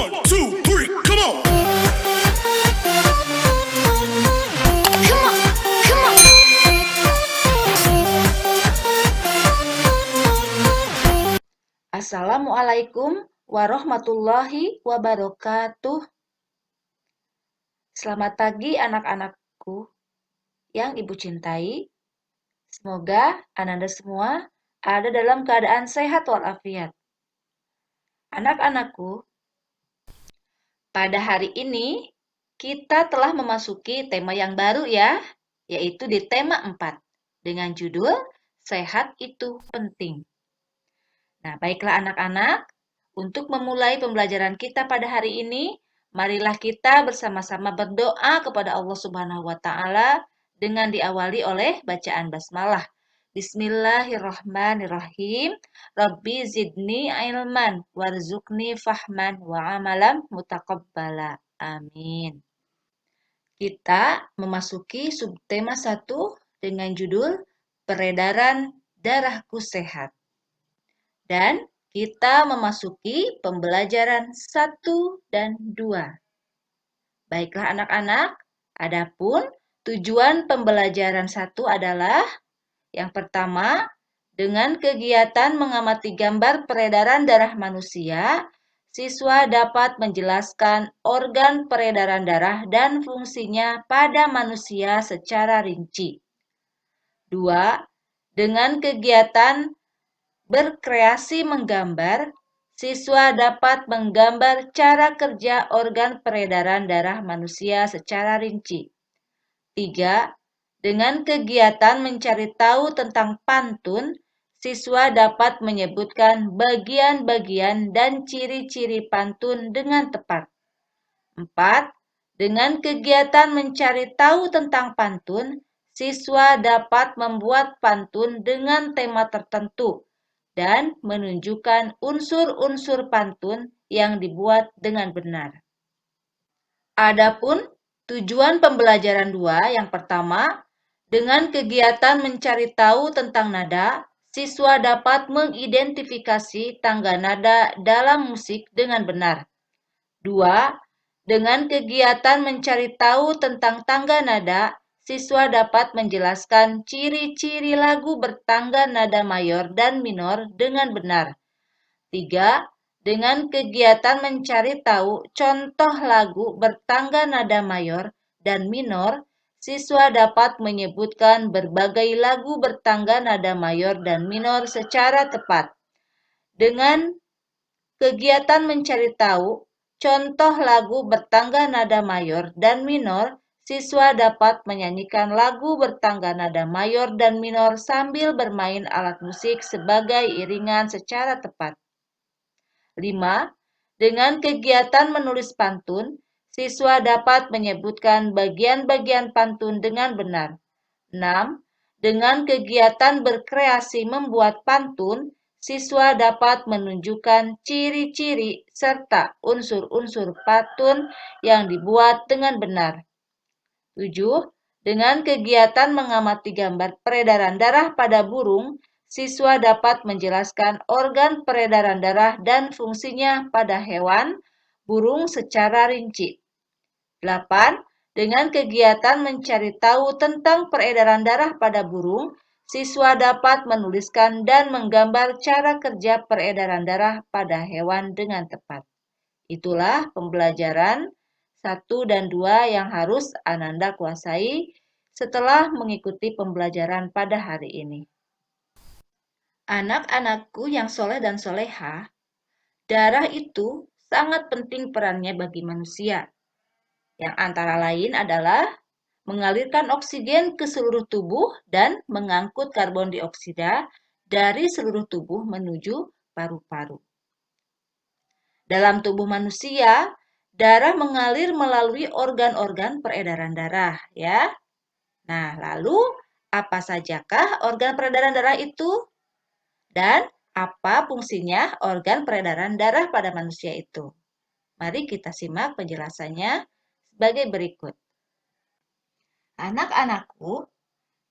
1, 2, 3, come on. Assalamualaikum warahmatullahi wabarakatuh. Selamat pagi anak-anakku yang Ibu cintai. Semoga Ananda semua ada dalam keadaan sehat walafiat. Anak-anakku, pada hari ini kita telah memasuki tema yang baru ya, yaitu di tema 4 dengan judul Sehat Itu Penting. Nah, baiklah anak-anak, untuk memulai pembelajaran kita pada hari ini, marilah kita bersama-sama berdoa kepada Allah Subhanahu wa taala dengan diawali oleh bacaan basmalah. Bismillahirrahmanirrahim. Rabbi zidni ilman warzuqni fahman wa amalan mutaqabbala. Amin. Kita memasuki subtema 1 dengan judul Peredaran Darahku Sehat. Dan kita memasuki pembelajaran 1 dan 2. Baiklah anak-anak, adapun tujuan pembelajaran 1 adalah yang pertama, dengan kegiatan mengamati gambar peredaran darah manusia, siswa dapat menjelaskan organ peredaran darah dan fungsinya pada manusia secara rinci. 2. Dengan kegiatan berkreasi menggambar, siswa dapat menggambar cara kerja organ peredaran darah manusia secara rinci. 3. Dengan kegiatan mencari tahu tentang pantun, siswa dapat menyebutkan bagian-bagian dan ciri-ciri pantun dengan tepat. 4. Dengan kegiatan mencari tahu tentang pantun, siswa dapat membuat pantun dengan tema tertentu dan menunjukkan unsur-unsur pantun yang dibuat dengan benar. Adapun tujuan pembelajaran 2 yang pertama, dengan kegiatan mencari tahu tentang nada, siswa dapat mengidentifikasi tangga nada dalam musik dengan benar. 2. Dengan kegiatan mencari tahu tentang tangga nada, siswa dapat menjelaskan ciri-ciri lagu bertangga nada mayor dan minor dengan benar. 3. Dengan kegiatan mencari tahu contoh lagu bertangga nada mayor dan minor, siswa dapat menyebutkan berbagai lagu bertangga nada mayor dan minor secara tepat. Dengan kegiatan mencari tahu contoh lagu bertangga nada mayor dan minor, siswa dapat menyanyikan lagu bertangga nada mayor dan minor sambil bermain alat musik sebagai iringan secara tepat. 5. Dengan kegiatan menulis pantun, siswa dapat menyebutkan bagian-bagian pantun dengan benar. 6. Dengan kegiatan berkreasi membuat pantun, siswa dapat menunjukkan ciri-ciri serta unsur-unsur pantun yang dibuat dengan benar. 7. Dengan kegiatan mengamati gambar peredaran darah pada burung, siswa dapat menjelaskan organ peredaran darah dan fungsinya pada hewan, burung secara rinci. 8. Dengan kegiatan mencari tahu tentang peredaran darah pada burung, siswa dapat menuliskan dan menggambar cara kerja peredaran darah pada hewan dengan tepat. Itulah pembelajaran 1 dan 2 yang harus Ananda kuasai setelah mengikuti pembelajaran pada hari ini. Anak-anakku yang soleh dan soleha, darah itu sangat penting perannya bagi manusia, yang antara lain adalah mengalirkan oksigen ke seluruh tubuh dan mengangkut karbon dioksida dari seluruh tubuh menuju paru-paru. Dalam tubuh manusia, darah mengalir melalui organ-organ peredaran darah, ya. Nah, lalu apa sajakah organ peredaran darah itu? Dan apa fungsinya organ peredaran darah pada manusia itu? Mari kita simak penjelasannya sebagai berikut. Anak-anakku,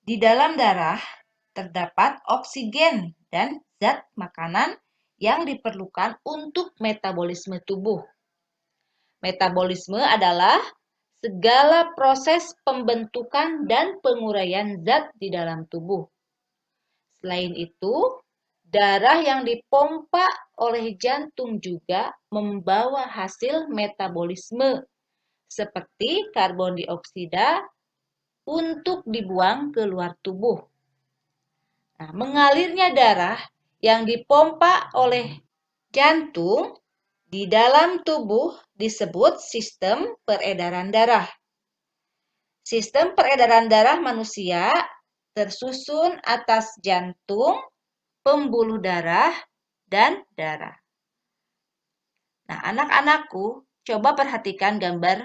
di dalam darah terdapat oksigen dan zat makanan yang diperlukan untuk metabolisme tubuh. Metabolisme adalah segala proses pembentukan dan penguraian zat di dalam tubuh. Selain itu, darah yang dipompa oleh jantung juga membawa hasil metabolisme seperti karbon dioksida untuk dibuang keluar tubuh. Nah, mengalirnya darah yang dipompa oleh jantung di dalam tubuh disebut sistem peredaran darah. Sistem peredaran darah manusia tersusun atas jantung, pembuluh darah, dan darah. Nah, anak-anakku, coba perhatikan gambar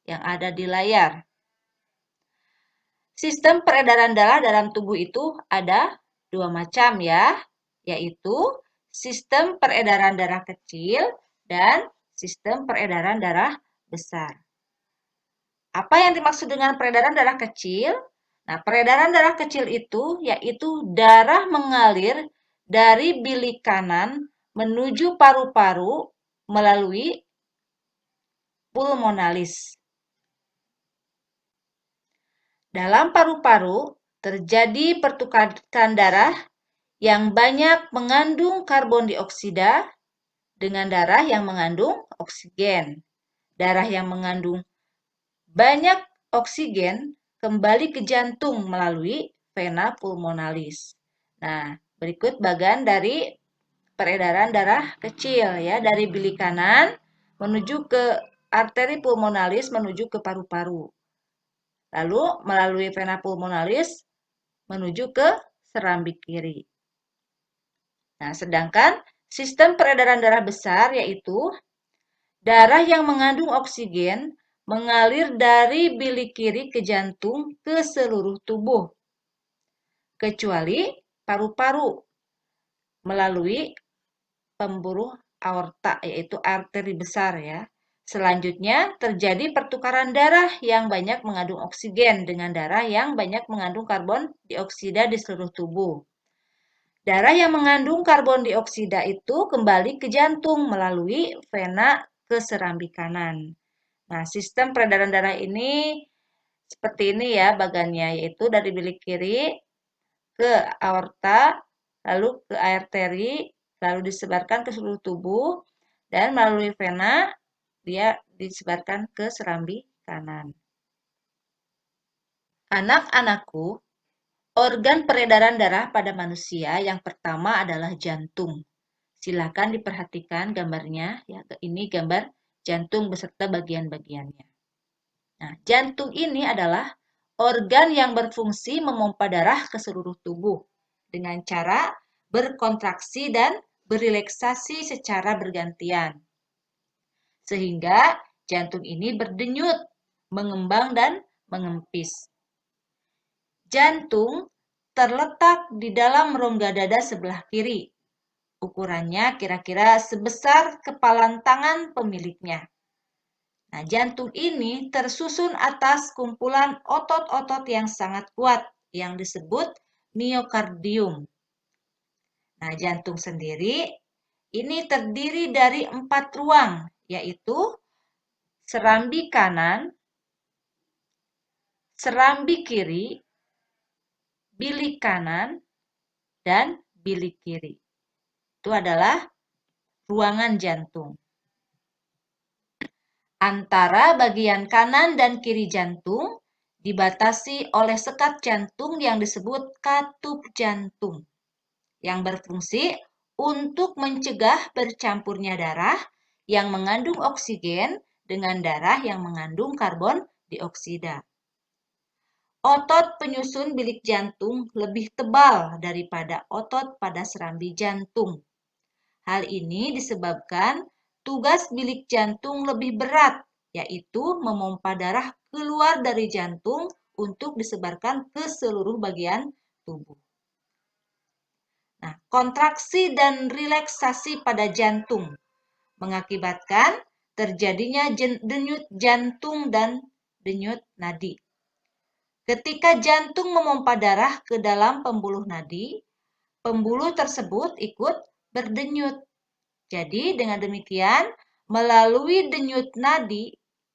yang ada di layar. Sistem peredaran darah dalam tubuh itu ada dua macam ya, yaitu sistem peredaran darah kecil dan sistem peredaran darah besar. Apa yang dimaksud dengan peredaran darah kecil? Nah, peredaran darah kecil itu yaitu darah mengalir dari bilik kanan menuju paru-paru melalui pulmonalis. Dalam paru-paru terjadi pertukaran darah yang banyak mengandung karbon dioksida dengan darah yang mengandung oksigen. Darah yang mengandung banyak oksigen kembali ke jantung melalui vena pulmonalis. Nah, berikut bagan dari peredaran darah kecil ya, dari bilik kanan menuju ke arteri pulmonalis menuju ke paru-paru. Lalu melalui vena pulmonalis menuju ke serambi kiri. Nah, sedangkan sistem peredaran darah besar yaitu darah yang mengandung oksigen mengalir dari bilik kiri ke jantung ke seluruh tubuh, kecuali paru-paru melalui pembuluh aorta yaitu arteri besar ya. Selanjutnya terjadi pertukaran darah yang banyak mengandung oksigen dengan darah yang banyak mengandung karbon dioksida di seluruh tubuh. Darah yang mengandung karbon dioksida itu kembali ke jantung melalui vena ke serambi kanan. Nah, sistem peredaran darah ini seperti ini ya bagannya, yaitu dari bilik kiri ke aorta, lalu ke arteri, lalu disebarkan ke seluruh tubuh, dan melalui vena dia disebarkan ke serambi kanan. Anak-anakku, organ peredaran darah pada manusia yang pertama adalah jantung. Silakan diperhatikan gambarnya, ya. Ini gambar jantung beserta bagian-bagiannya. Nah, jantung ini adalah organ yang berfungsi memompa darah ke seluruh tubuh dengan cara berkontraksi dan berrelaksasi secara bergantian. Sehingga jantung ini berdenyut, mengembang dan mengempis. Jantung terletak di dalam rongga dada sebelah kiri. Ukurannya kira-kira sebesar kepalan tangan pemiliknya. Nah, jantung ini tersusun atas kumpulan otot-otot yang sangat kuat yang disebut miokardium. Nah, jantung sendiri ini terdiri dari 4 ruang, yaitu serambi kanan, serambi kiri, bilik kanan, dan bilik kiri. Itu adalah ruangan jantung. Antara bagian kanan dan kiri jantung dibatasi oleh sekat jantung yang disebut katup jantung, yang berfungsi untuk mencegah bercampurnya darah yang mengandung oksigen dengan darah yang mengandung karbon dioksida. Otot penyusun bilik jantung lebih tebal daripada otot pada serambi jantung. Hal ini disebabkan tugas bilik jantung lebih berat, yaitu memompa darah keluar dari jantung untuk disebarkan ke seluruh bagian tubuh. Nah, kontraksi dan relaksasi pada jantung mengakibatkan terjadinya denyut jantung dan denyut nadi. Ketika jantung memompa darah ke dalam pembuluh nadi, pembuluh tersebut ikut berdenyut. Jadi dengan demikian, melalui denyut nadi,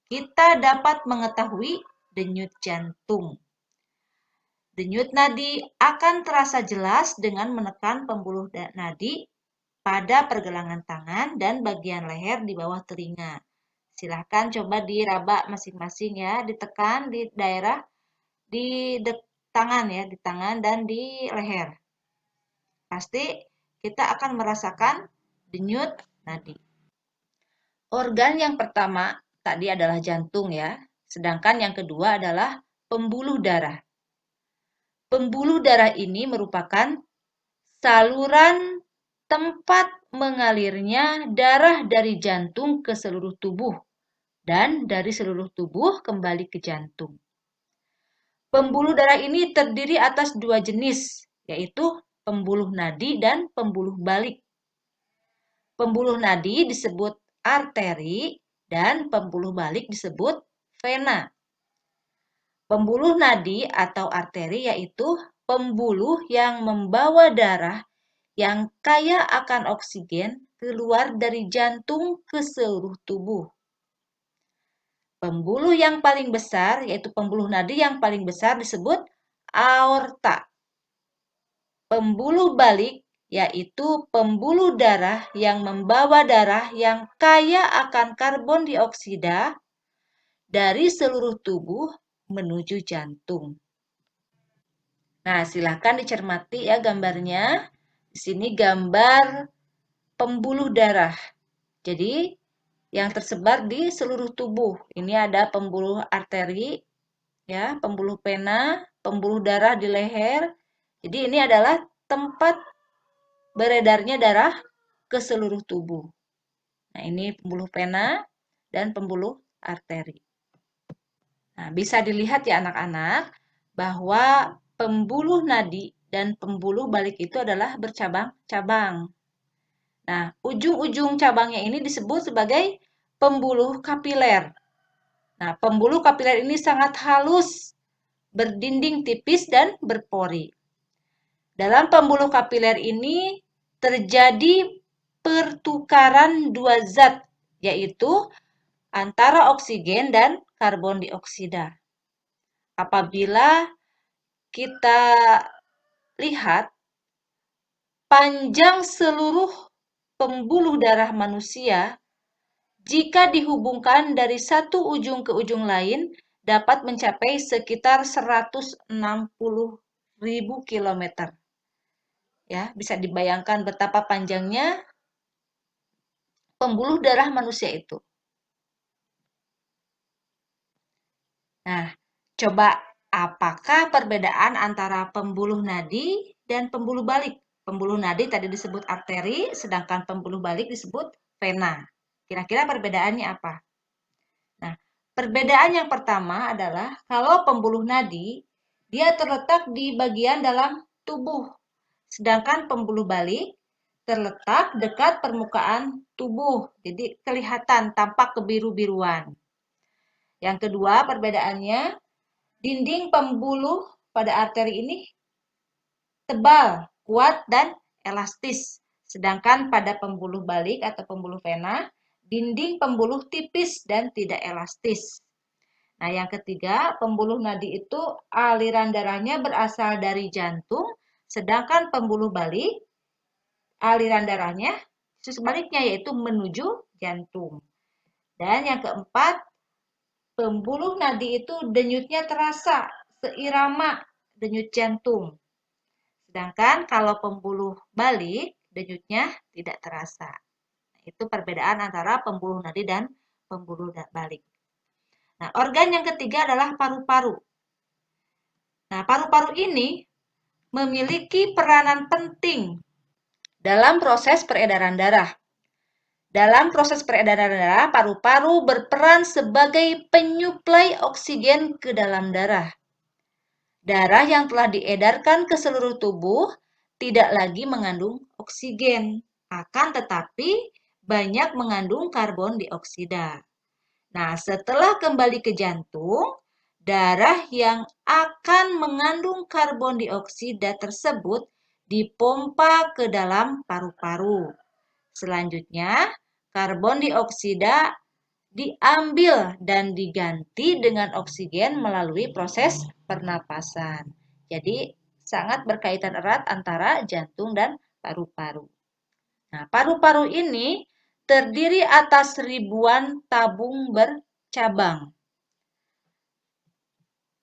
kita dapat mengetahui denyut jantung. Denyut nadi akan terasa jelas dengan menekan pembuluh nadi pada pergelangan tangan dan bagian leher di bawah telinga. Silahkan coba diraba masing-masing ya, ditekan di daerah di tangan ya, di tangan dan di leher. Pasti kita akan merasakan denyut nadi. Organ yang pertama tadi adalah jantung ya, sedangkan yang kedua adalah pembuluh darah. Pembuluh darah ini merupakan saluran tempat mengalirnya darah dari jantung ke seluruh tubuh dan dari seluruh tubuh kembali ke jantung. Pembuluh darah ini terdiri atas dua jenis, yaitu pembuluh nadi dan pembuluh balik. Pembuluh nadi disebut arteri dan pembuluh balik disebut vena. Pembuluh nadi atau arteri yaitu pembuluh yang membawa darah yang kaya akan oksigen keluar dari jantung ke seluruh tubuh. Pembuluh yang paling besar yaitu pembuluh nadi yang paling besar disebut aorta. Pembuluh balik yaitu pembuluh darah yang membawa darah yang kaya akan karbon dioksida dari seluruh tubuh menuju jantung. Nah, silakan dicermati ya gambarnya. Di sini gambar pembuluh darah. Jadi, yang tersebar di seluruh tubuh. Ini ada pembuluh arteri, ya, pembuluh vena, pembuluh darah di leher. Jadi, ini adalah tempat beredarnya darah ke seluruh tubuh. Nah, ini pembuluh vena dan pembuluh arteri. Nah, bisa dilihat ya anak-anak bahwa pembuluh nadi dan pembuluh balik itu adalah bercabang-cabang. Nah, ujung-ujung cabangnya ini disebut sebagai pembuluh kapiler. Nah, pembuluh kapiler ini sangat halus, berdinding tipis dan berpori. Dalam pembuluh kapiler ini terjadi pertukaran dua zat, yaitu antara oksigen dan karbon dioksida. Apabila kita lihat panjang seluruh pembuluh darah manusia, jika dihubungkan dari satu ujung ke ujung lain, dapat mencapai sekitar 160.000 kilometer. Ya, bisa dibayangkan betapa panjangnya pembuluh darah manusia itu. Nah, coba apakah perbedaan antara pembuluh nadi dan pembuluh balik? Pembuluh nadi tadi disebut arteri, sedangkan pembuluh balik disebut vena. Kira-kira perbedaannya apa? Nah, perbedaan yang pertama adalah kalau pembuluh nadi, dia terletak di bagian dalam tubuh, sedangkan pembuluh balik terletak dekat permukaan tubuh, jadi kelihatan tampak kebiru-biruan. Yang kedua perbedaannya, dinding pembuluh pada arteri ini tebal, kuat, dan elastis. Sedangkan pada pembuluh balik atau pembuluh vena, dinding pembuluh tipis dan tidak elastis. Nah, yang ketiga, pembuluh nadi itu aliran darahnya berasal dari jantung, sedangkan pembuluh balik aliran darahnya sebaliknya yaitu menuju jantung. Dan yang keempat, pembuluh nadi itu denyutnya terasa seirama denyut jantung. Sedangkan kalau pembuluh balik denyutnya tidak terasa. Itu perbedaan antara pembuluh nadi dan pembuluh balik. Nah, organ yang ketiga adalah paru-paru. Nah, paru-paru ini memiliki peranan penting dalam proses peredaran darah. Dalam proses peredaran darah, paru-paru berperan sebagai penyuplai oksigen ke dalam darah. Darah yang telah diedarkan ke seluruh tubuh tidak lagi mengandung oksigen, akan tetapi banyak mengandung karbon dioksida. Nah, setelah kembali ke jantung, darah yang akan mengandung karbon dioksida tersebut dipompa ke dalam paru-paru. Selanjutnya, karbon dioksida diambil dan diganti dengan oksigen melalui proses pernapasan. Jadi, sangat berkaitan erat antara jantung dan paru-paru. Nah, paru-paru ini terdiri atas ribuan tabung bercabang.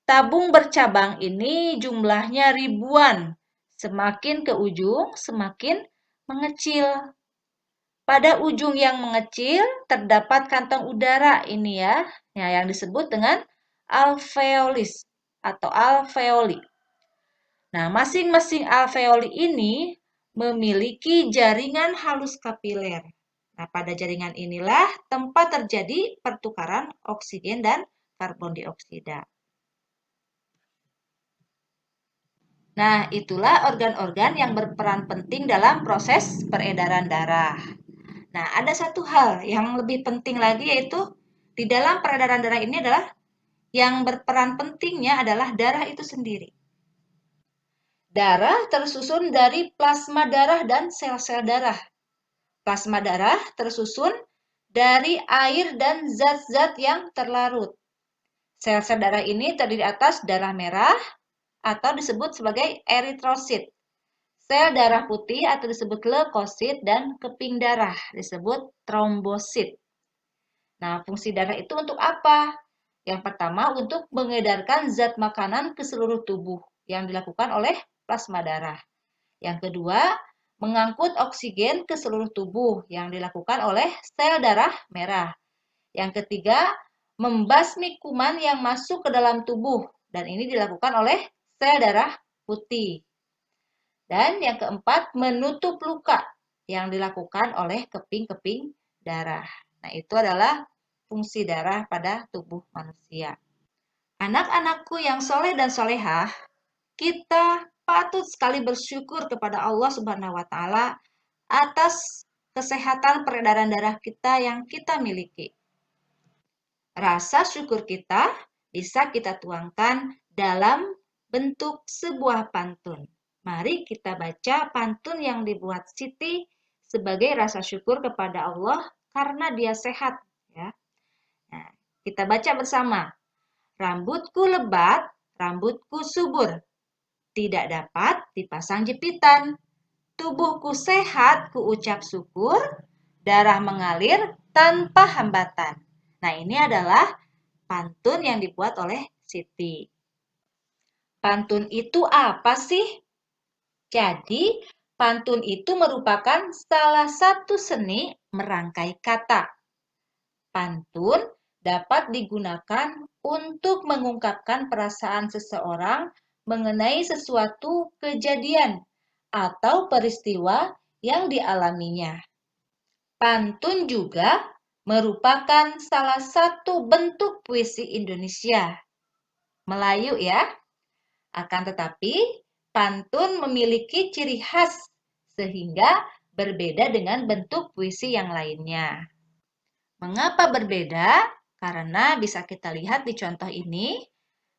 Tabung bercabang ini jumlahnya ribuan. Semakin ke ujung, semakin mengecil. Pada ujung yang mengecil terdapat kantong udara ini ya, yang disebut dengan alveolis atau alveoli. Nah, masing-masing alveoli ini memiliki jaringan halus kapiler. Nah, pada jaringan inilah tempat terjadi pertukaran oksigen dan karbon dioksida. Nah, itulah organ-organ yang berperan penting dalam proses peredaran darah. Nah, ada satu hal yang lebih penting lagi yaitu di dalam peredaran darah ini adalah yang berperan pentingnya adalah darah itu sendiri. Darah tersusun dari plasma darah dan sel-sel darah. Plasma darah tersusun dari air dan zat-zat yang terlarut. Sel-sel darah ini terdiri atas darah merah atau disebut sebagai eritrosit. Sel darah putih atau disebut leukosit dan keping darah disebut trombosit. Nah, fungsi darah itu untuk apa? Yang pertama, untuk mengedarkan zat makanan ke seluruh tubuh yang dilakukan oleh plasma darah. Yang kedua, mengangkut oksigen ke seluruh tubuh yang dilakukan oleh sel darah merah. Yang ketiga, membasmi kuman yang masuk ke dalam tubuh dan ini dilakukan oleh sel darah putih. Dan yang keempat, menutup luka yang dilakukan oleh keping-keping darah. Nah, itu adalah fungsi darah pada tubuh manusia. Anak-anakku yang soleh dan solehah, kita patut sekali bersyukur kepada Allah Subhanahu wa Ta'ala atas kesehatan peredaran darah kita yang kita miliki. Rasa syukur kita bisa kita tuangkan dalam bentuk sebuah pantun. Mari kita baca pantun yang dibuat Siti sebagai rasa syukur kepada Allah karena dia sehat. Ya. Nah, kita baca bersama. Rambutku lebat, rambutku subur, tidak dapat dipasang jepitan. Tubuhku sehat, kuucap syukur, darah mengalir tanpa hambatan. Nah, ini adalah pantun yang dibuat oleh Siti. Pantun itu apa sih? Jadi, pantun itu merupakan salah satu seni merangkai kata. Pantun dapat digunakan untuk mengungkapkan perasaan seseorang mengenai sesuatu kejadian atau peristiwa yang dialaminya. Pantun juga merupakan salah satu bentuk puisi Indonesia. Melayu ya. Akan tetapi, pantun memiliki ciri khas sehingga berbeda dengan bentuk puisi yang lainnya. Mengapa berbeda? Karena bisa kita lihat di contoh ini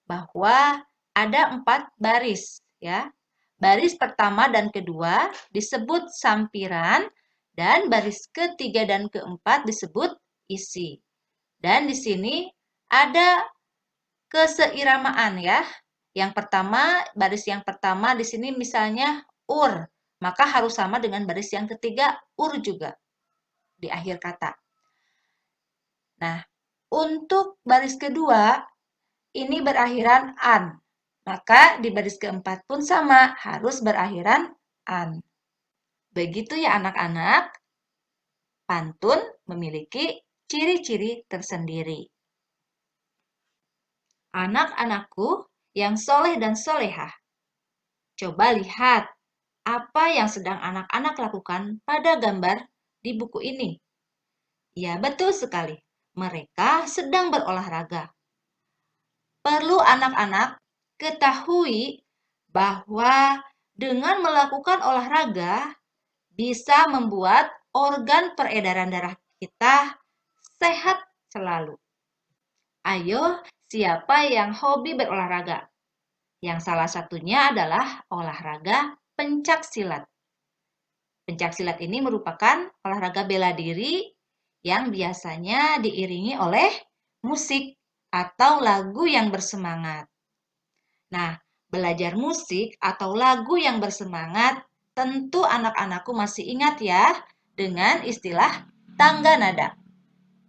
bahwa ada 4 baris ya. Baris pertama dan kedua disebut sampiran dan baris ketiga dan keempat disebut isi. Dan di sini ada keseiramaan ya. Baris yang pertama di sini misalnya ur, maka harus sama dengan baris yang ketiga ur juga di akhir kata. Nah, untuk baris kedua ini berakhiran an, maka di baris keempat pun sama, harus berakhiran an. Begitu ya anak-anak, pantun memiliki ciri-ciri tersendiri. Anak-anakku yang soleh dan solehah, coba lihat apa yang sedang anak-anak lakukan pada gambar di buku ini. Ya, betul sekali. Mereka sedang berolahraga. Perlu anak-anak ketahui bahwa dengan melakukan olahraga bisa membuat organ peredaran darah kita sehat selalu. Ayo, siapa yang hobi berolahraga? Yang salah satunya adalah olahraga pencaksilat. Pencaksilat ini merupakan olahraga bela diri yang biasanya diiringi oleh musik atau lagu yang bersemangat. Nah, belajar musik atau lagu yang bersemangat tentu anak-anakku masih ingat ya dengan istilah tangga nada.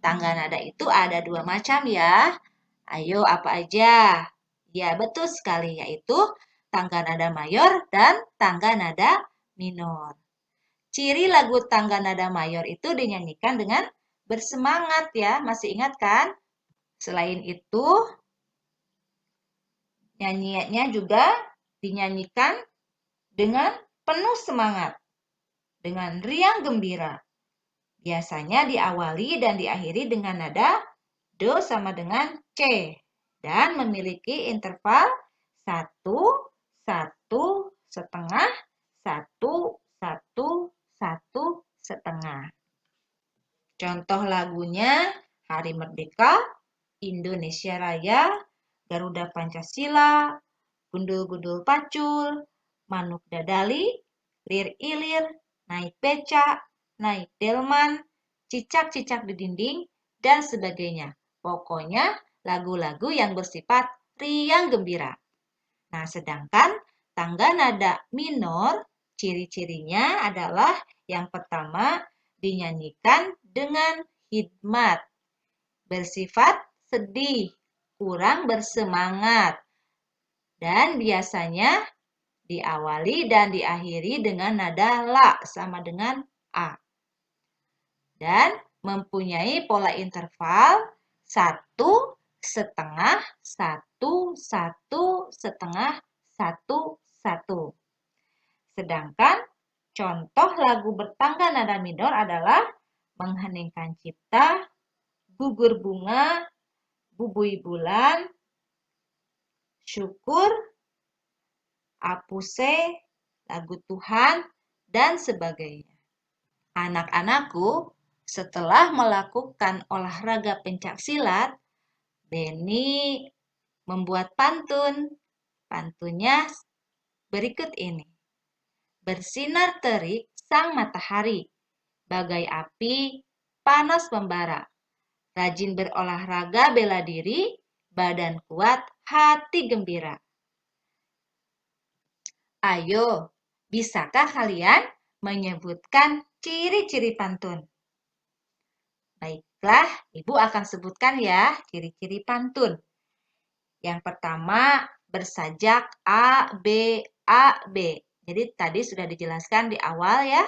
Tangga nada itu ada 2 macam ya. Ayo, apa aja? Ya, betul sekali, yaitu tangga nada mayor dan tangga nada minor. Ciri lagu tangga nada mayor itu dinyanyikan dengan bersemangat ya, masih ingat kan? Selain itu, nyanyiannya juga dinyanyikan dengan penuh semangat, dengan riang gembira. Biasanya diawali dan diakhiri dengan nada Do sama dengan C dan memiliki interval 1, 1, setengah, 1, 1, 1, setengah. Contoh lagunya Hari Merdeka, Indonesia Raya, Garuda Pancasila, Gundul-gundul pacul, Manuk dadali, Lir ilir, Naik becak, Naik delman, Cicak-cicak di dinding, dan sebagainya. Pokoknya lagu-lagu yang bersifat riang gembira. Nah, sedangkan tangga nada minor, ciri-cirinya adalah yang pertama dinyanyikan dengan hikmat, bersifat sedih, kurang bersemangat, dan biasanya diawali dan diakhiri dengan nada la sama dengan a. Dan mempunyai pola interval 1, setengah, 1, 1, setengah, 1, 1. Sedangkan contoh lagu bertangga nada minor adalah Mengheningkan Cipta, Gugur Bunga, Bubui Bulan, Syukur, Apuse, Lagu Tuhan, dan sebagainya. Anak-anakku, setelah melakukan olahraga pencaksilat, Beni membuat pantun. Pantunnya berikut ini. Bersinar terik sang matahari, bagai api panas membara. Rajin berolahraga bela diri, badan kuat, hati gembira. Ayo, bisakah kalian menyebutkan ciri-ciri pantun? Baiklah, Ibu akan sebutkan ya ciri-ciri pantun. Yang pertama, bersajak A, B, A, B. Jadi tadi sudah dijelaskan di awal ya.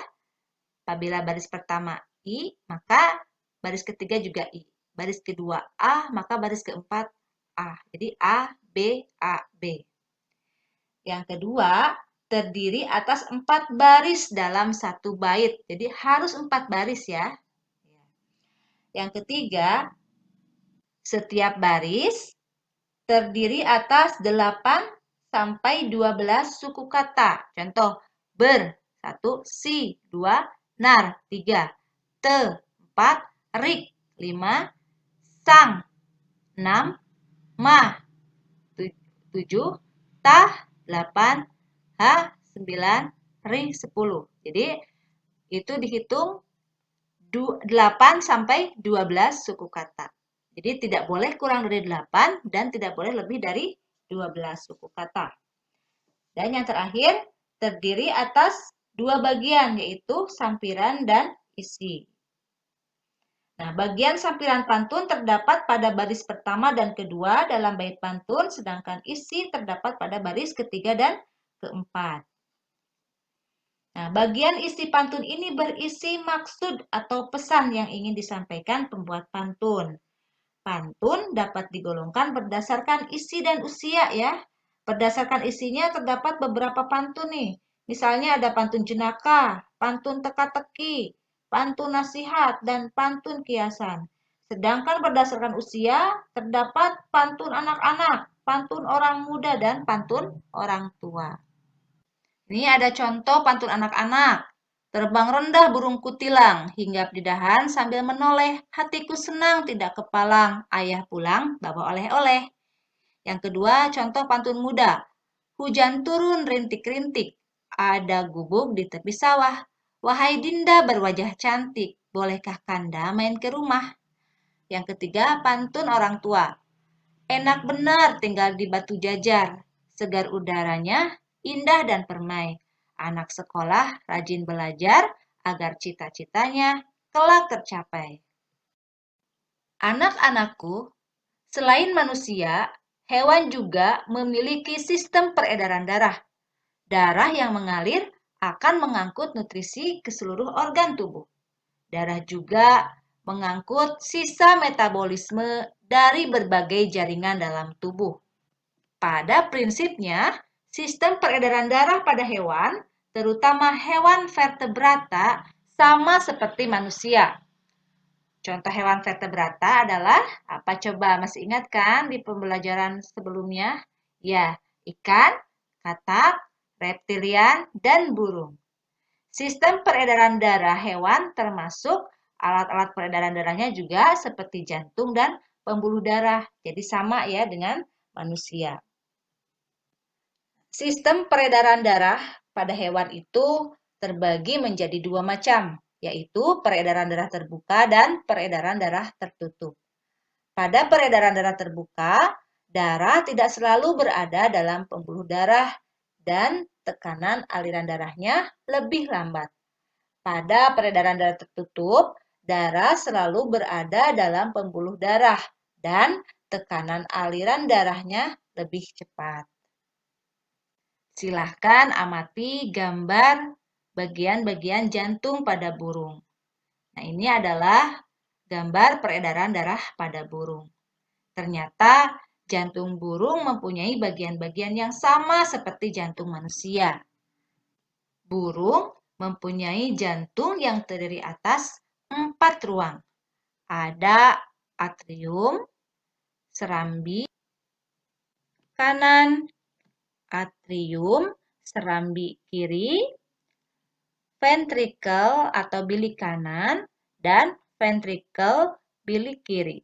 Apabila baris pertama I, maka baris ketiga juga I. Baris kedua A, maka baris keempat A. Jadi A, B, A, B. Yang kedua, terdiri atas 4 baris dalam satu bait. Jadi harus 4 baris ya. Yang ketiga, setiap baris terdiri atas 8 sampai 12 suku kata. Contoh, ber, 1, si, 2, nar, 3, te, 4, rik, 5, sang, 6, ma, 7, tah, 8, ha, 9, ri, 10. Jadi, itu dihitung 8 sampai 12 suku kata. Jadi tidak boleh kurang dari 8 dan tidak boleh lebih dari 12 suku kata. Dan yang terakhir terdiri atas 2 bagian yaitu sampiran dan isi. Nah, bagian sampiran pantun terdapat pada baris pertama dan kedua dalam bait pantun, sedangkan isi terdapat pada baris ketiga dan keempat. Nah, bagian isi pantun ini berisi maksud atau pesan yang ingin disampaikan pembuat pantun. Pantun dapat digolongkan berdasarkan isi dan usia ya. Berdasarkan isinya terdapat beberapa pantun nih. Misalnya ada pantun jenaka, pantun teka-teki, pantun nasihat, dan pantun kiasan. Sedangkan berdasarkan usia terdapat pantun anak-anak, pantun orang muda, dan pantun orang tua. Ini ada contoh pantun anak-anak. Terbang rendah burung kutilang, hinggap di dahan sambil menoleh. Hatiku senang tidak kepalang, ayah pulang bawa oleh-oleh. Yang kedua, contoh pantun muda. Hujan turun rintik-rintik, ada gubuk di tepi sawah. Wahai Dinda berwajah cantik, bolehkah Kanda main ke rumah? Yang ketiga, pantun orang tua. Enak benar tinggal di Batu Jajar, segar udaranya, indah dan permai. Anak sekolah rajin belajar agar cita-citanya kelak tercapai. Anak-anakku, selain manusia, hewan juga memiliki sistem peredaran darah. Darah yang mengalir akan mengangkut nutrisi ke seluruh organ tubuh. Darah juga mengangkut sisa metabolisme dari berbagai jaringan dalam tubuh. Pada prinsipnya, sistem peredaran darah pada hewan, terutama hewan vertebrata, sama seperti manusia. Contoh hewan vertebrata adalah apa coba? Masih ingat kan di pembelajaran sebelumnya? Ya, ikan, katak, reptilian, dan burung. Sistem peredaran darah hewan termasuk alat-alat peredaran darahnya juga seperti jantung dan pembuluh darah. Jadi sama ya dengan manusia. Sistem peredaran darah pada hewan itu terbagi menjadi dua macam, yaitu peredaran darah terbuka dan peredaran darah tertutup. Pada peredaran darah terbuka, darah tidak selalu berada dalam pembuluh darah dan tekanan aliran darahnya lebih lambat. Pada peredaran darah tertutup, darah selalu berada dalam pembuluh darah dan tekanan aliran darahnya lebih cepat. Silahkan amati gambar bagian-bagian jantung pada burung. Nah, ini adalah gambar peredaran darah pada burung. Ternyata jantung burung mempunyai bagian-bagian yang sama seperti jantung manusia. Burung mempunyai jantung yang terdiri atas 4 ruang. Ada atrium, serambi kanan, atrium, serambi kiri, ventricle atau bilik kanan, dan ventricle bilik kiri.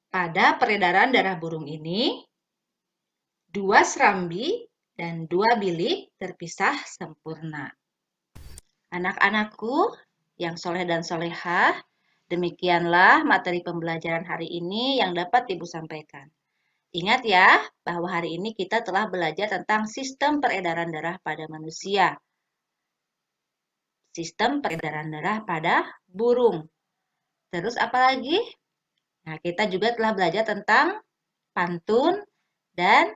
Pada peredaran darah burung ini, 2 serambi dan 2 bilik terpisah sempurna. Anak-anakku yang soleh dan solehah, demikianlah materi pembelajaran hari ini yang dapat Ibu sampaikan. Ingat ya, bahwa hari ini kita telah belajar tentang sistem peredaran darah pada manusia. Sistem peredaran darah pada burung. Terus apa lagi? Nah, kita juga telah belajar tentang pantun dan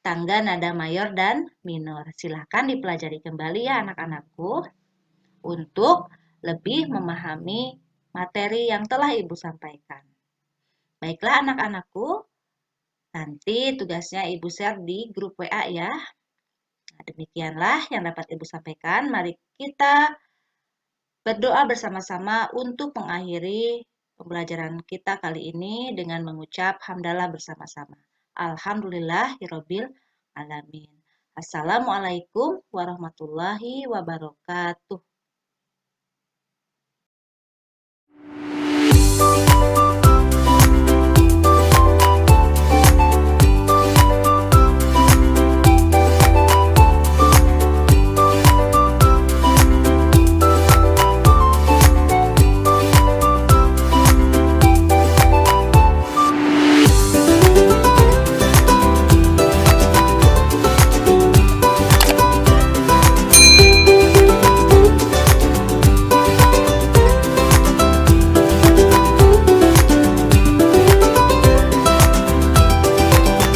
tangga nada mayor dan minor. Silahkan dipelajari kembali ya anak-anakku untuk lebih memahami materi yang telah Ibu sampaikan. Baiklah anak-anakku, nanti tugasnya Ibu share di grup WA ya. Nah, demikianlah yang dapat Ibu sampaikan. Mari kita berdoa bersama-sama untuk mengakhiri pembelajaran kita kali ini dengan mengucap hamdalah bersama-sama. Alhamdulillahirabbil alamin. Assalamualaikum warahmatullahi wabarakatuh.